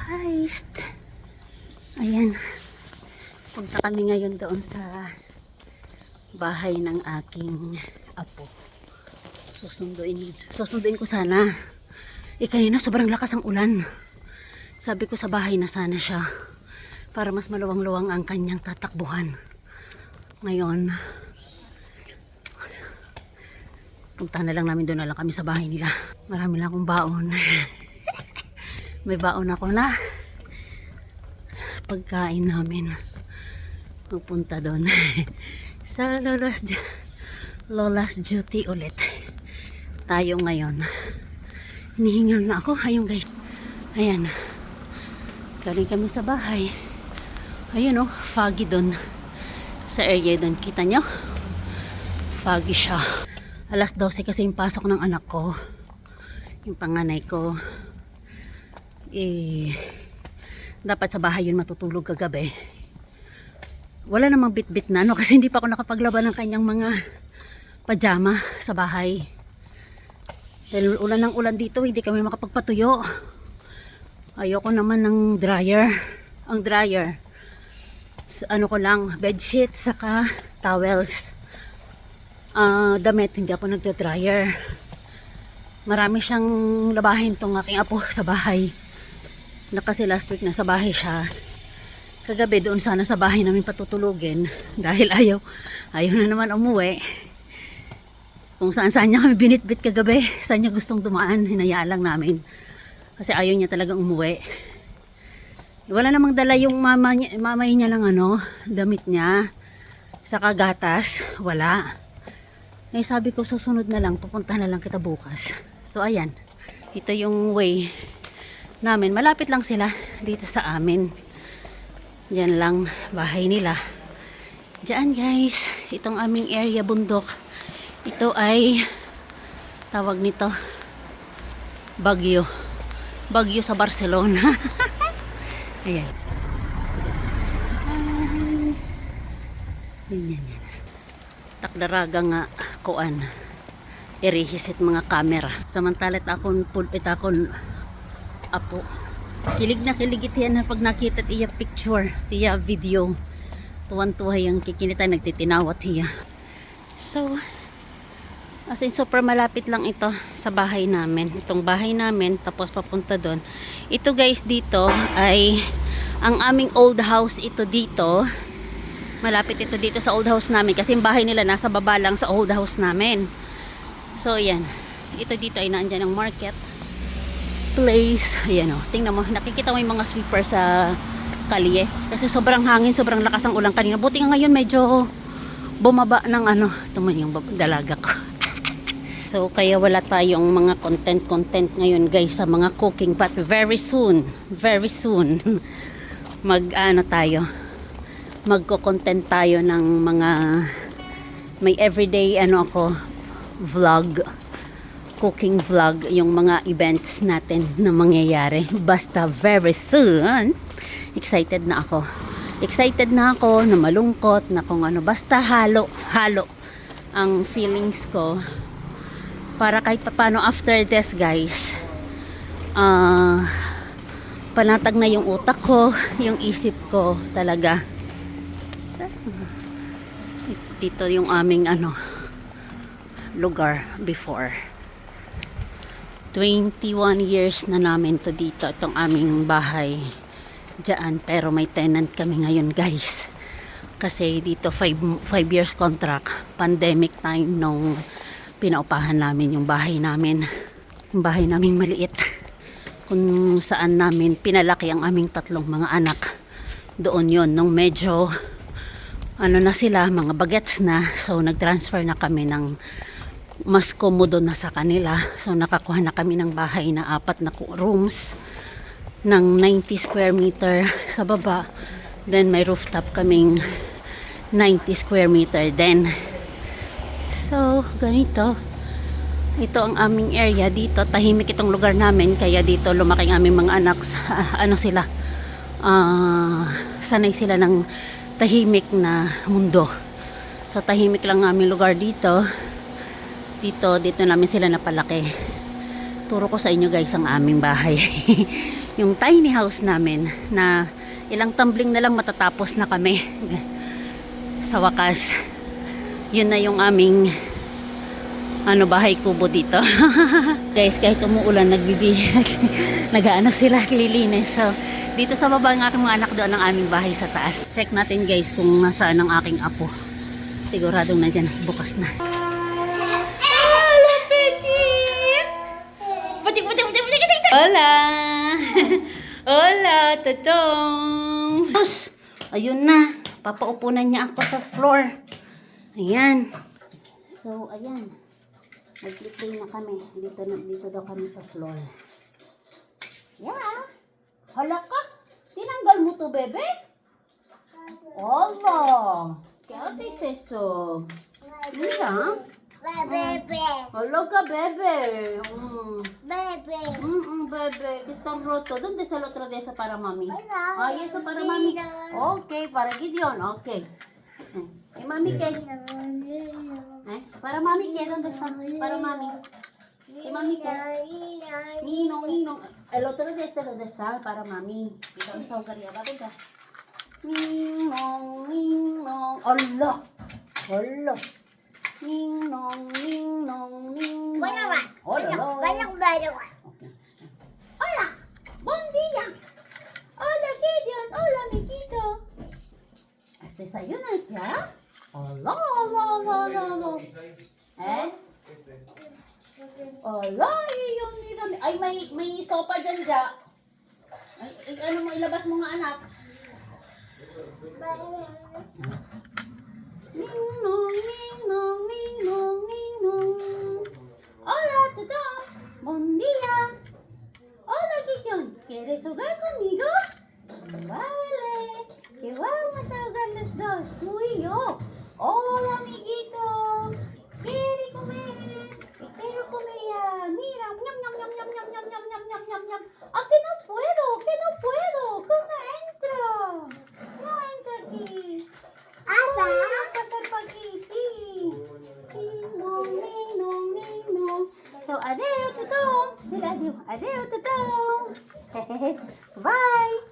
Heist. Ayan. Punta kami ngayon doon sa bahay ng aking apo. Susunduin ko sana. Kanina sobrang lakas ang ulan. Sabi ko sa bahay na sana siya para mas maluwang-luwang ang kanyang tatakbuhan. Ngayon, punta na lang namin, doon na lang kami sa bahay nila. Marami lang akong baon. May baon ako na pagkain namin. Pupunta doon sa Lola's Duty ulit. Tayo ngayon. Hinihingal na ako. Ayun guys. Ayan. Galing kami sa bahay. Ayun oh, foggy doon. Sa area doon. Kita nyo? Foggy siya. Alas 12 kasi yung pasok ng anak ko. Yung panganay ko. Dapat sa bahay yun matutulog kagabi. Wala namang bit-bit na no, kasi hindi pa ako nakapaglaban ng kanyang mga pajama sa bahay. Dahil ulan ng ulan dito, hindi kami makapagpatuyo. Ayoko naman ng dryer. Ang dryer, ano ko lang, bedsheet saka towels. Damit, hindi ako nagda-dryer. Marami siyang labahin tong aking apo sa bahay. Kasi last week nasa bahay siya. Kagabi doon sana sa bahay namin patutulugin. Dahil ayaw na naman umuwi. Kung saan niya kami binitbit kagabi. Saan niya gustong dumaan, hinayaan lang namin. Kasi ayaw niya talagang umuwi. Wala namang dala yung mamay niya ng damit niya. Saka gatas, wala. Sabi ko susunod na lang, pupunta na lang kita bukas. So ayan, ito yung way namin. Malapit lang sila dito sa amin. Diyan lang bahay nila. Diyan guys, itong aming area bundok. Ito ay tawag nito Baguio. Baguio sa Barcelona. Ayan. Yan. Takdaraga nga kuan. Irihisit mga kamera. Samantalat akon apo. Kilig na kilig itiyan na pag nakita tiya picture, tiya video. Tuwan-tuwa yung kikinita, nagtitinawat hiya. So, as in super malapit lang ito sa bahay namin. Itong bahay namin, tapos papunta doon. Ito guys, dito ay ang aming old house ito dito. Malapit ito dito sa old house namin kasi yung bahay nila nasa baba lang sa old house namin. So, yan. Ito dito ay naandyan ang market place. Ayan o. Tingnan mo. Nakikita mo yung mga sweeper sa kalye. Kasi sobrang hangin, sobrang lakas ang ulan kanina. Buti nga ngayon medyo bumaba ng ito mo yung dalaga ko. So, kaya wala tayong mga content ngayon guys sa mga cooking. But very soon magko-content tayo ng mga may everyday vlog, cooking vlog, yung mga events natin na mangyayari. Basta very soon. Excited na ako na malungkot, na kung basta halo ang feelings ko. Para kahit paano after this guys, panatag na yung utak ko, yung isip ko talaga. So, dito yung aming lugar before. 21 years na namin to dito, itong aming bahay dyan, pero may tenant kami ngayon guys. Kasi dito 5 years contract, pandemic time nung pinaupahan namin yung bahay namin. Yung bahay naming maliit. Kung saan namin pinalaki ang aming 3 mga anak. Doon yon nung medyo na sila, mga bagets na. So nag-transfer na kami ng mas komodo na sa kanila. So nakakuha na kami ng bahay na 4 na rooms ng 90 square meter sa baba. Then may rooftop kaming 90 square meter din. So, ganito. Ito ang aming area dito. Tahimik itong lugar namin. Kaya dito lumaki ang aming mga anak. Sanay sila ng tahimik na mundo. So, tahimik lang ang aming lugar dito. Dito namin sila napalaki. Turo ko sa inyo guys ang aming bahay. yung tiny house namin na ilang tumbling na lang matatapos na kami. Sa wakas, yun na yung aming bahay kubo dito. Guys, kahit umuulan, nag-aano sila, lilinis. So, dito sa baba ng aking mga anak, doon ang aming bahay sa taas. Check natin guys kung nasaan ang aking apo. Siguradong nandyan, bukas na. Hola! Hola, Totong! Ayun na, papaupunan niya ako sa floor. Ayan. So, ayan. Nag-play na kami. Dito daw kami sa floor. Yeah. Hala ka. Tinanggal mo to, bebe? Hala. Kaya si Seso. Iya. Bebe. Hala ka, bebe. Bebe. Bebe. Kitang roto. ¿Dónde está el otro de esa para mami? Wala. Ay, esa para mami. Okay, para Gideon. Okay. Mami, ¿qué? Para mami, ¿qué? ¿Dónde está? Para mami. Mami, ¿qué? Ninong. El otro de este, ¿dónde está? Para mami. Vamos a jugar ya, ¿va? Venga. Ninong. Allah. Allah. Ninong. Wala ba? Hola. Hola. Buen día. Hola, Gideon. Hola, amiguito. ¿Has desayunado ya? Hola. Hola, yun. Ay, may sopa dyan, Ja. Ay, ano mo, ilabas mo nga, anak. Ninong. Hola, Totong. Buen día. Hola, Gideon. ¿Quieres jugar conmigo? Vale. Que vamos a jugar los dos, tú y yo. Hola, amiguito. ¿Quiere comer? Quiero comer ya. Mira. Ñam. ¿A que no puedo? ¿Que no puedo? ¿Que no entra? No entra aquí. Asa. Voy a pasar por aquí, sí. Ninong. So, adeo, Totong. Dile adeo. Adeo, Totong. Bye.